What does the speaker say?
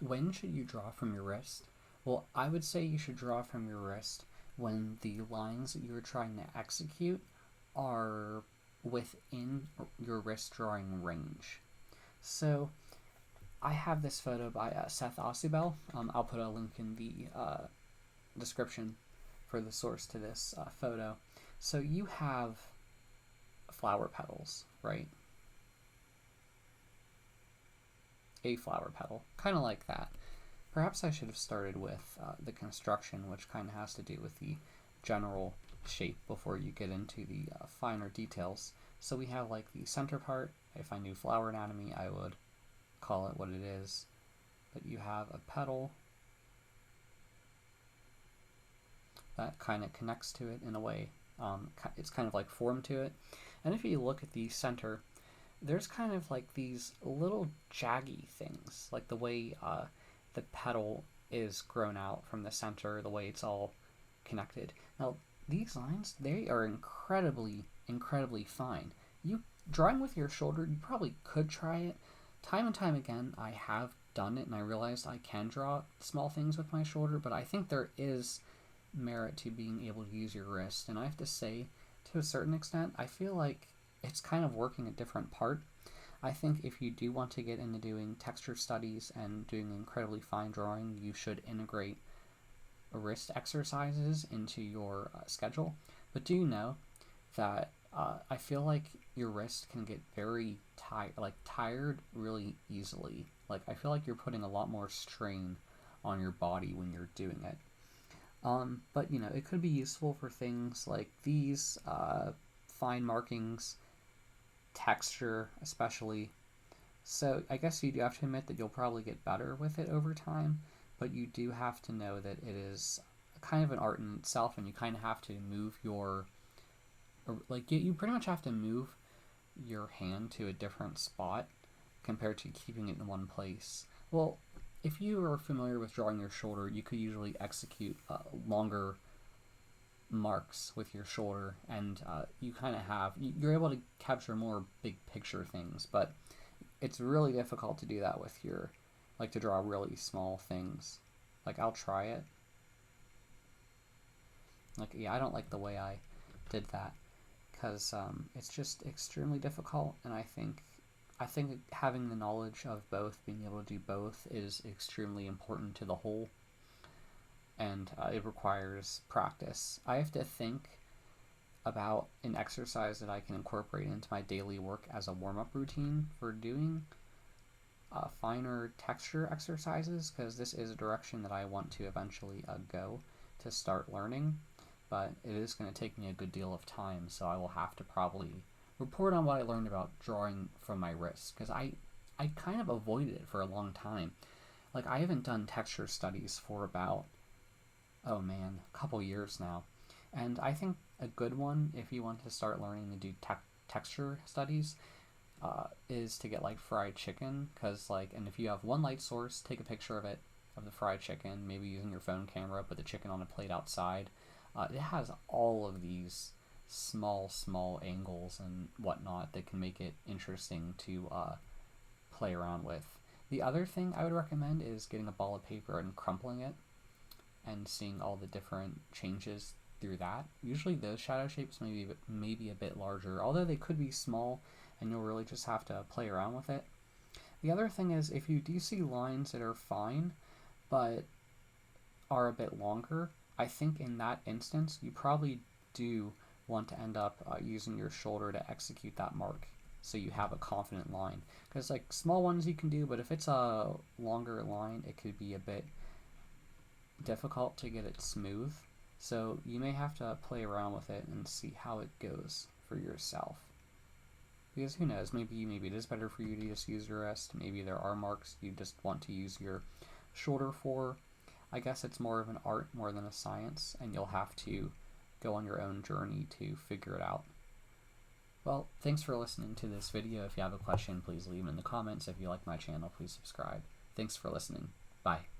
When should you draw from your wrist? Well, I would say you should draw from your wrist when the lines that you're trying to execute are within your wrist drawing range. So I have this photo by Seth Ossibel. I'll put a link in the description for the source to this photo. So you have flower petals, right? A flower petal, kind of like that. Perhaps I should have started with the construction, which kind of has to do with the general shape before you get into the finer details. So we have like the center part. If I knew flower anatomy, I would call it what it is. But you have a petal that kind of connects to it in a way. It's kind of like formed to it. And if you look at the center, there's kind of like these little jaggy things, like the way the petal is grown out from the center, the way it's all connected. Now, these lines, they are incredibly, incredibly fine. You drawing with your shoulder, you probably could try it. Time and time again, I have done it, and I realized I can draw small things with my shoulder, but I think there is merit to being able to use your wrist. And I have to say, to a certain extent, I feel like it's kind of working a different part. I think if you do want to get into doing texture studies and doing incredibly fine drawing, you should integrate wrist exercises into your schedule. But do you know that I feel like your wrist can get very tired really easily. Like I feel like you're putting a lot more strain on your body when you're doing it. But you know, it could be useful for things like these fine markings, texture especially. So I guess you do have to admit that you'll probably get better with it over time, but you do have to know that it is kind of an art in itself, and you kind of have to move your, like you pretty much have to move your hand to a different spot compared to keeping it in one place. Well, if you are familiar with drawing your shoulder, you could usually execute longer marks with your shoulder, and you kind of have, you're able to capture more big picture things, but it's really difficult to do that with your, like to draw really small things. Like I'll try it. Like, yeah, I don't like the way I did that because it's just extremely difficult, and I think having the knowledge of both, being able to do both, is extremely important to the whole, and it requires practice. I have to think about an exercise that I can incorporate into my daily work as a warm-up routine for doing finer texture exercises, because this is a direction that I want to eventually go to start learning, but it is going to take me a good deal of time, so I will have to probably report on what I learned about drawing from my wrist, because I kind of avoided it for a long time. Like I haven't done texture studies for about, oh man, a couple years now. And I think a good one, if you want to start learning to do texture studies, is to get like fried chicken, because like, and if you have one light source, take a picture of it, of the fried chicken, maybe using your phone camera, put the chicken on a plate outside. It has all of these small angles and whatnot that can make it interesting to play around with. The other thing I would recommend is getting a ball of paper and crumpling it and seeing all the different changes through that. Usually those shadow shapes may be a bit larger, although they could be small, and you'll really just have to play around with it. The other thing is, if you do see lines that are fine but are a bit longer, I think in that instance you probably do want to end up using your shoulder to execute that mark, so you have a confident line. Because like small ones you can do, but if it's a longer line, it could be a bit difficult to get it smooth. So you may have to play around with it and see how it goes for yourself. Because who knows, maybe it is better for you to just use your wrist. Maybe there are marks you just want to use your shoulder for. I guess it's more of an art more than a science, and you'll have to go on your own journey to figure it out. Well, thanks for listening to this video. If you have a question, please leave them in the comments. If you like my channel, please subscribe. Thanks for listening. Bye.